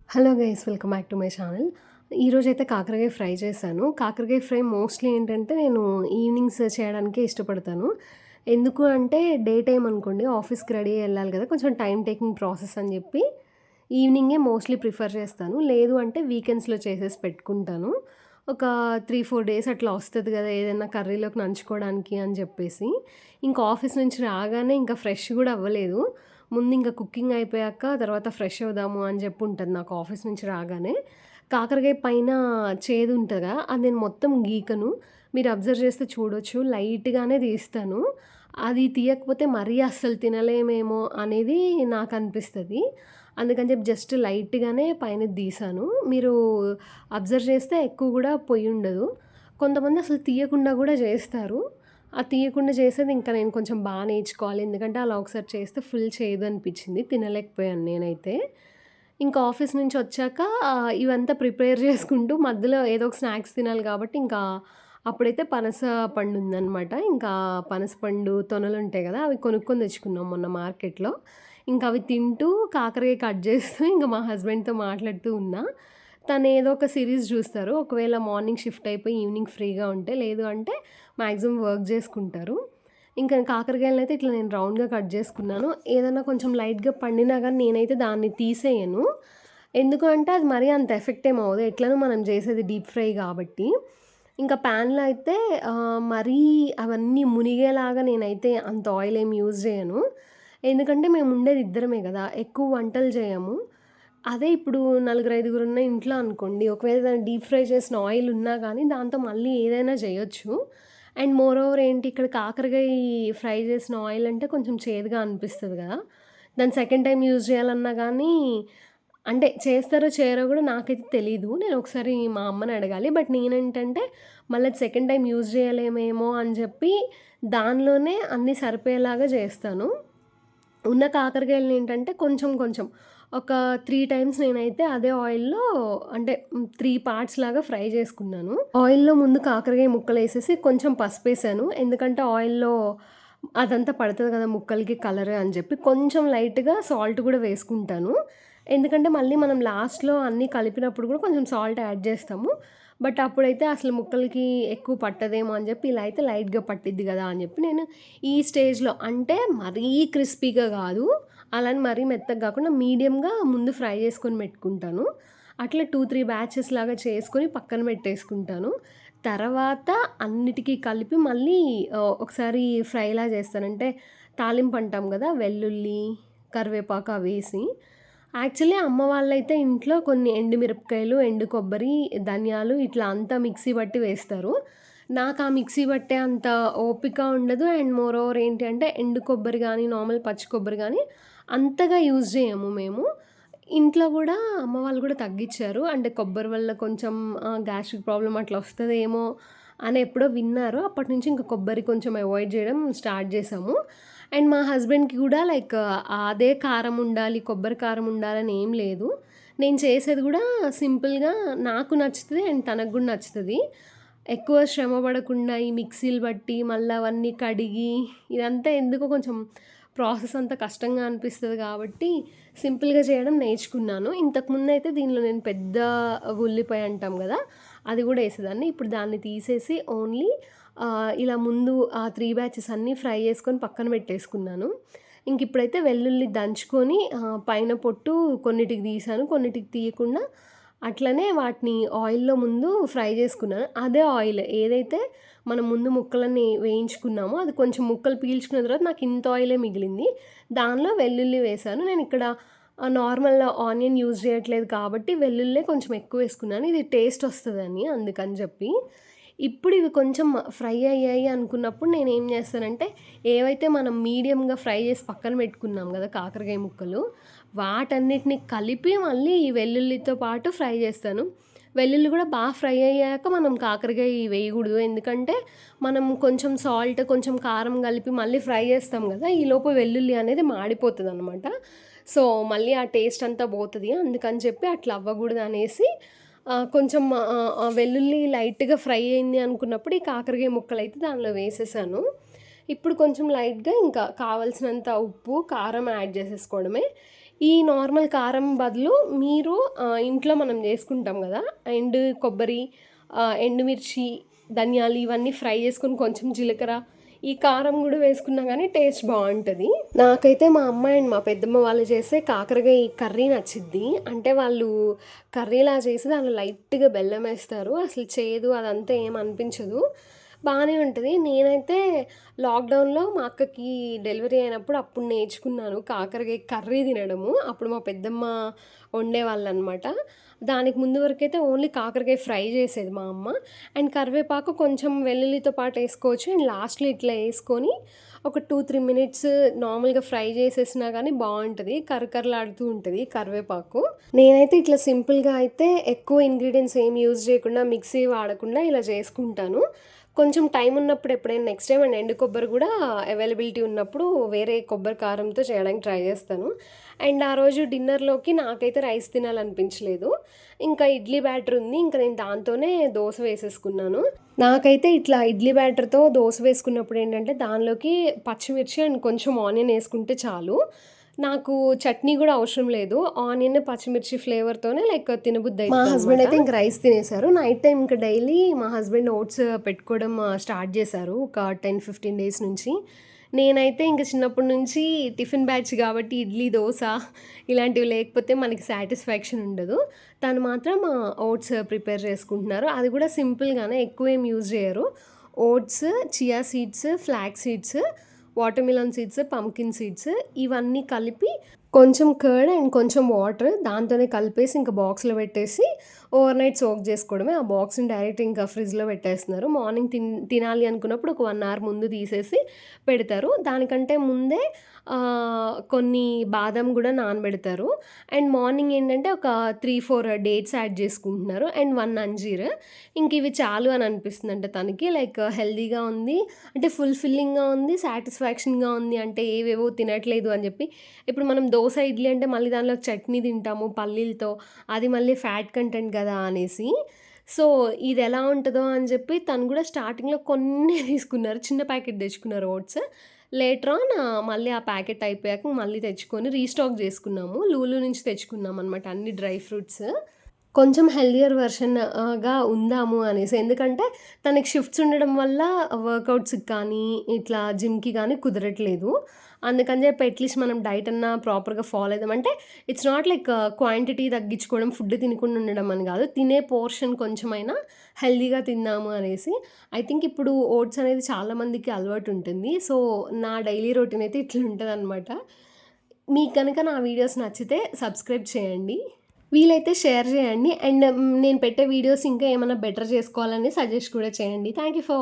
Hello guys, welcome back to my channel. ఈరోజైతే కాకరకాయ fry చేశాను. కాకరకాయ ఫ్రై మోస్ట్‌లీ ఏంటంటే నేను ఈవినింగ్స్ చేయడానికే ఇష్టపడతాను. ఎందుకు అంటే డే టైమ్ అనుకోండి ఆఫీస్‌కి రెడీ అయ్యి ఎళ్ళాలి కదా! కొంచెం టైమ్ టేకింగ్ ప్రాసెస్ అని చెప్పి ఈవినింగే మోస్ట్‌లీ ప్రిఫర్ చేస్తాను. లేదు అంటే వీకెండ్స్‌లో చేసేసి పెట్టుకుంటాను. ఒక 3, 4 డేస్ అట్లా వస్తది కదా! ఏదైనా కర్రీలోకి నంచుకోవడానికి అని చెప్పేసి. ఇంకా ఆఫీస్ నుంచి రాగానే ఇంకా ఫ్రెష్ కూడా అవ్వలేదు. ముందు ఇంక కుకింగ్ అయిపోయాక తర్వాత ఫ్రెష్ అవుదాము అని చెప్పి ఉంటది నాకు ఆఫీస్ నుంచి రాగానే. కాకరకాయ పైన చేదు ఉంటదా, అది నేను మొత్తం గీకను. మీరు అబ్జర్వ్ చేస్తే చూడొచ్చు లైట్‌గానే తీస్తాను. అది తీయకపోతే మరీ అస్సలు తినలేమేమో అనేది నాకనిపిస్తది. అందుకని చెప్పి జస్ట్ లైట్‌గానే పైనది తీశాను. మీరు అబ్జర్వ్ చేస్తే ఎక్కువ గూడా పొయ్యుండదు. కొంతమంది అసలు తీయకుండా గూడా జేస్తారు. ఆ తీయకుండా చేసేది ఇంకా నేను కొంచెం నేర్చుకోవాలి. ఎందుకంటే అలా ఒకసారి చేస్తే ఫుల్ చేదనిపిచ్చింది. తినలేకపోయాను నేనైతే. ఇంకా ఆఫీస్ నుంచి వచ్చాక ఇవంతా ప్రిపేర్ చేసుకుంటూ మధ్యలో ఏదో ఒక స్నాక్స్ తినాలి కాబట్టి ఇంకా అప్పుడైతే పనస పండుందనమాట. ఇంకా పనస పండు తొనలుంటాయి గదా! అవి కొనుక్కొని తెచ్చుకున్నాం మొన్న మార్కెట్‌లో. ఇంకా అవి తింటూ కాకరకాయ కట్ చేస్తూ ఇంక మా హస్బెండ్‌తో మాట్లాడుతూ ఉన్నా. తనేదో ఒక సీరీస్ జూస్తారు. ఒకవేళ మార్నింగ్ షిఫ్ట్ అయిపోయి ఈవినింగ్ ఫ్రీగా ఉంటే, లేదు అంటే మాక్సిమం వర్క్ జేసుకుంటారు. ఇంకా కాకరకాయలనైతే ఇట్లా నేను రౌండ్‌గా కట్ జేసుకున్నాను. ఏదన్నా కొంచెం లైట్‌గా పండినా గానీ నేనైతే దాన్ని తీసేయను. ఎందుకు అంటే అది మరీ అంత ఎఫెక్ట్ ఏమి అవ్వదు. ఎట్లనో మనం జేసేది డీప్ ఫ్రై గాబట్టి. ఇంకా పాన్‌లో అయితే మరీ అవన్నీ మునిగేలాగా నేనైతే అంత ఆయిల్ ఏమి యూజ్ జేయను. ఎందుకంటే మేము ఉండేది ఇద్దరమే గదా! ఎక్కువ వంటలు జేయము. అదే ఇప్పుడు నలుగురు, ఐదుగురున్న ఇంట్లో అనుకోండి, ఒకవేళ దాన్ని డీప్ ఫ్రై చేసిన ఆయిల్ ఉన్నా గానీ, దాంతో మళ్ళీ ఏదైనా జేయొచ్చు. అండ్ మోర్ ఓవర్ ఏంటి ఇక్కడ కాకరకాయ ఫ్రై చేసిన ఆయిల్ అంటే కొంచెం చేదుగా అనిపిస్తది గదా! దాన్ని సెకండ్ టైమ్ యూజ్ చేయాలన్నా గానీ, అంటే చేస్తారో చేయరో గూడా నాకైతే తెలీదు. నేను ఒకసారి మా అమ్మని అడగాలి. బట్ నేనేంటంటే, మళ్ళీ అది సెకండ్ టైమ్ యూజ్ చేయలేమేమో అని జెప్పి, దానిలోనే అన్నీ సరిపోయేలాగా జేస్తాను. ఉన్న కాకరకాయలనేంటంటే కొంచెం కొంచెం ఒక 3 టైమ్స్ నేనైతే అదే ఆయిల్‌లో అంటే 3 పార్ట్స్ లాగా ఫ్రై చేసుకున్నాను. ఆయిల్‌లో ముందు కాకరకాయ ముక్కలేసేసి కొంచెం పసుపేసాను. ఎందుకంటే ఆయిల్‌లో అదంతా పడతది కదా ముక్కలకి కలర్ అని చెప్పి. కొంచెం లైట్‌గా సాల్ట్ కూడా వేసుకుంటాను. ఎందుకంటే మళ్ళీ మనం లాస్ట్‌లో అన్నీ కలిపినప్పుడు కూడా కొంచెం సాల్ట్ యాడ్ చేస్తాము. బట్ అప్పుడైతే అసలు ముక్కలకి ఎక్కువ పట్టదేమో అని చెప్పి ఇలా అయితే లైట్‌గా పట్టిద్ది కదా అని చెప్పి నేను ఈ స్టేజ్‌లో అంటే మరీ క్రిస్పీగా గాదు. అలా అని మరీ మెత్తగా గాకుండా మీడియంగా ముందు ఫ్రై చేసుకొని పెట్టుకుంటాను. అట్లా 2, 3 బ్యాచెస్ లాగా చేసుకొని పక్కన పెట్టేసుకుంటాను. తర్వాత అన్నిటికి కలిపి మళ్ళీ ఒకసారి ఫ్రైలా చేస్తాను. అంటే తాలింపు అంటాం గదా! వెల్లుల్లి, కరివేపాకు అవేసి. యాక్చువల్లీ అమ్మ వాళ్ళైతే ఇంట్లో కొన్ని ఎండుమిరపకాయలు, ఎండు కొబ్బరి, ధనియాలు ఇట్లా అంతా మిక్సీ బట్టి వేస్తారు. నాకు ఆ మిక్సీ పట్టే అంత ఓపిక ఉండదు. అండ్ మోర్ ఓవర్ ఏంటి అంటే ఎండు కొబ్బరి గానీ, నార్మల్ పచ్చి కొబ్బరి గానీ అంతగా యూజ్ జేయము మేము. ఇంట్లో గూడా అమ్మ వాళ్ళు గూడా తగ్గిచ్చారు. అంటే కొబ్బరి వల్ల కొంచెం గ్యాస్ట్రిక్ ప్రాబ్లమ్ అట్లా వస్తదేమో అని ఎప్పుడో విన్నారు. అప్పటినుంచి ఇంక కొబ్బరి కొంచెం అవాయిడ్ జేయడం స్టార్ట్ జేశాము. అండ్ మా హస్బెండ్‌కి గూడా లైక్ అదే కారం ఉండాలి, కొబ్బరి కారం ఉండాలని ఏం లేదు. నేను చేసేది గూడా సింపుల్‌గా నాకు నచ్చుతది అండ్ తనకు గూడా నచ్చుతది. ఎక్కువ శ్రమ పడకుండా ఈ మిక్సీలు బట్టి మళ్ళీ అవన్నీ కడిగి ఇదంతా ఎందుకో కొంచెం ప్రాసెస్ అంతా కష్టంగా అనిపిస్తది కాబట్టి సింపుల్‌గా చేయడం నేర్చుకున్నాను. ఇంతకుముందయితే దీనిలో నేను పెద్ద ఉల్లిపాయ అంటాం గదా! అది గూడా ఏసేదాన్ని. ఇప్పుడు దాన్ని తీసేసి ఓన్లీ ఇలా ముందు ఆ 3 బ్యాచెస్ అన్నీ ఫ్రై చేసుకొని పక్కన పెట్టేసుకున్నాను. ఇంకిప్పుడైతే వెల్లుల్లి దంచుకొని పైన పొట్టు కొన్నిటికి తీశాను, కొన్నిటికి తీయకుండా అట్లనే వాటిని ఆయిల్‌లో ముందు ఫ్రై చేసుకున్నాను. అదే ఆయిల్ ఏదైతే మనం ముందు ముక్కలన్నీ వేయించుకున్నామో అది కొంచెం ముక్కలు పీల్చుకున్న తర్వాత నాకు ఇంత ఆయిలే మిగిలింది. దానిలో వెల్లుల్లి వేశాను. నేనిక్కడ నార్మల్ ఆనియన్ యూజ్ చేయట్లేదు కాబట్టి వెల్లుల్లే కొంచెం ఎక్కువేసుకున్నాను. ఇది టేస్ట్ వస్తదని అందుకని చెప్పి. ఇప్పుడు ఇవి కొంచెం ఫ్రై అయ్యాయి అనుకున్నప్పుడు నేనేం చేస్తానంటే, ఏవైతే మనం మీడియంగా ఫ్రై చేసి పక్కన పెట్టుకున్నాం గదా! కాకరకాయ ముక్కలు, వాటన్నిటిని కలిపి మళ్ళీ ఈ వెల్లుల్లితో పాటు ఫ్రై చేస్తాను. వెల్లుల్లి గూడా ఫ్రై అయ్యాక మనం కాకరకాయ వేయగూడదు. ఎందుకంటే, మనం కొంచెం సాల్ట్, కొంచెం కారం కలిపి మళ్ళీ ఫ్రై చేస్తాం గదా! ఈలోపు వెల్లుల్లి అనేది మాడిపోతదనమాట. సో, మళ్ళీ ఆ టేస్ట్ అంతా పోతది. అందుకని చెప్పి అట్లా అవ్వగూడదనేసి కొంచెం వెల్లుల్లి లైట్‌గా ఫ్రై అయింది అనుకున్నప్పుడు ఈ కాకరకాయ ముక్కలైతే దానిలో వేసేసాను. ఇప్పుడు కొంచెం లైట్‌గా ఇంకా కావాల్సినంత ఉప్పు, కారం యాడ్ చేసేసుకోవడమే. ఈ నార్మల్ కారం బదులు మీరు ఇంట్లో మనం చేసుకుంటాం కదా, కొబ్బరి, ఎండుమిర్చి, ధనియాలు ఇవన్నీ ఫ్రై చేసుకొని కొంచెం జీలకర్ర, ఈ కారం కూడా వేసుకున్నా కానీ టేస్ట్ బాగుంటుంది. నాకైతే మా అమ్మ అండ్ మా పెద్దమ్మ వాళ్ళు చేసే కాకరకాయ కర్రీ నచ్చిద్ది. అంటే వాళ్ళు కర్రీలా చేసి దాంట్లో లైట్గా బెల్లం వేస్తారు, అసలు చేదు అదంతా ఏం అనిపించదు, బాగానే ఉంటుంది. నేనైతే లాక్డౌన్లో మా అక్కకి డెలివరీ అయినప్పుడు అప్పుడు నేర్చుకున్నాను కాకరకాయ కర్రీ తినడము. అప్పుడు మా పెద్దమ్మ వండేవాళ్ళు అనమాట. దానికి ముందు వరకైతే ఓన్లీ కాకరకాయ ఫ్రై చేసేది మా అమ్మ. అండ్ కరివేపాకు కొంచెం వెల్లుల్లితో పాటు వేసుకోవచ్చు. అండ్ లాస్ట్లో ఇట్లా వేసుకొని ఒక 2-3 మినిట్స్ నార్మల్గా ఫ్రై చేసేసినా కానీ బాగుంటుంది, కరకరలాడుతూ ఉంటుంది కరివేపాకు. నేనైతే ఇట్లా సింపుల్గా అయితే ఎక్కువ ఇంగ్రీడియంట్స్ ఏం యూజ్ చేయకుండా, మిక్సీ వాడకుండా ఇలా చేసుకుంటాను. కొంచెం టైం ఉన్నప్పుడు ఎప్పుడైనా నెక్స్ట్ టైం అండ్ ఎండు కొబ్బరి కూడా అవైలబిలిటీ ఉన్నప్పుడు వేరే కొబ్బరి కారంతో చేయడానికి ట్రై చేస్తాను. అండ్ ఆ రోజు డిన్నర్లోకి నాకైతే రైస్ తినాలనిపించలేదు, ఇంకా ఇడ్లీ బ్యాటర్ ఉంది, ఇంకా నేను దాంతోనే దోశ వేసేసుకున్నాను. నాకైతే ఇట్లా ఇడ్లీ బ్యాటర్తో దోశ వేసుకున్నప్పుడు ఏంటంటే దానిలోకి పచ్చిమిర్చి అండ్ కొంచెం ఆనియన్ వేసుకుంటే చాలు, నాకు చట్నీ కూడా అవసరం లేదు. ఆనియన్, పచ్చిమిర్చి ఫ్లేవర్తోనే లైక్ తినబుద్ధి అవుతుంది. మా హస్బెండ్ అయితే ఇంక రైస్ తినేశారు. నైట్ టైం ఇంకా డైలీ మా హస్బెండ్ ఓట్స్ పెట్టుకోవడం స్టార్ట్ చేశారు ఒక 10-15 డేస్ నుంచి. నేనైతే ఇంక చిన్నప్పటి నుంచి టిఫిన్ బ్యాచ్ కాబట్టి ఇడ్లీ, దోశ ఇలాంటివి లేకపోతే మనకి సాటిస్ఫాక్షన్ ఉండదు. తను మాత్రం ఓట్స్ ప్రిపేర్ చేసుకుంటున్నారు, అది కూడా సింపుల్గానే, ఎక్కువ ఏం యూజ్ చేయరు. Oats, chia seeds, flax seeds, watermelon seeds, pumpkin seeds ఇవన్నీ కలిపి కొంచెం కర్డ్ అండ్ కొంచెం వాటర్ దాంతోనే కలిపేసి ఇంకా బాక్స్లో పెట్టేసి ఓవర్ నైట్ సోక్ చేసుకోవడమే. ఆ బాక్స్ని డైరెక్ట్ ఇంకా ఫ్రిడ్జ్లో పెట్టేస్తున్నారు. మార్నింగ్ తినాలి అనుకున్నప్పుడు ఒక 1 అవర్ ముందు తీసేసి పెడతారు. దానికంటే ముందే కొన్ని బాదం కూడా నానబెడతారు. అండ్ మార్నింగ్ ఏంటంటే ఒక 3-4 డేట్స్ యాడ్ చేసుకుంటున్నారు అండ్ 1 అంజీర్. ఇంక ఇవి చాలు అని అనిపిస్తుంది అంటే తనకి, లైక్ హెల్దీగా ఉంది అంటే, ఫుల్ఫిల్లింగ్గా ఉంది, సాటిస్ఫాక్షన్గా ఉంది అంటే ఏవేవో తినట్లేదు అని చెప్పి. ఇప్పుడు మనం దోశ, ఇడ్లీ అంటే మళ్ళీ దానిలో చట్నీ తింటాము పల్లీలతో, అది మళ్ళీ ఫ్యాట్ కంటెంట్ కదా అనేసి. సో ఇది ఎలా ఉంటుందో అని చెప్పి తను కూడా స్టార్టింగ్లో కొన్ని తీసుకున్నారు, చిన్న ప్యాకెట్ తెచ్చుకున్నారు ఓట్స్. లేటర్ ఆన్ మళ్ళీ ఆ ప్యాకెట్ అయిపోయాక మళ్ళీ తెచ్చుకొని రీస్టాక్ చేసుకున్నాము. లూలు నుంచి తెచ్చుకున్నాం అనమాట అన్ని డ్రై ఫ్రూట్స్. కొంచెం హెల్దియర్ గా ఉందాము అనేసి. ఎందుకంటే తనకి షిఫ్ట్స్ ఉండడం వల్ల వర్కౌట్స్‌కి కానీ, ఇట్లా జిమ్‌కి కానీ కుదరట్లేదు. అందుకని చెప్పి అట్‌లీస్ట్ మనం డైట్ అన్నా ప్రాపర్‌గా ఫాలో అయిదాం. అంటే ఇట్స్ నాట్ లైక్ క్వాంటిటీ తగ్గించుకోవడం, ఫుడ్ తినకుండా ఉండడం అని కాదు, తినే పోర్షన్ కొంచెమైనా హెల్తీగా తిందాము అనేసి. ఐ థింక్ ఇప్పుడు ఓట్స్ అనేది చాలామందికి అలవాటు ఉంటుంది. సో నా డైలీ రొటీన్ అయితే ఇట్లా ఉంటదనమాట. మీకు గనుక నా వీడియోస్ నచ్చితే సబ్స్క్రైబ్ చేయండి, వీలైతే షేర్ చేయండి. అండ్ నేను పెట్టే వీడియోస్ ఇంకా ఏమైనా బెటర్ చేసుకోవాలని సజెస్ట్ కూడా చేయండి. Thank you for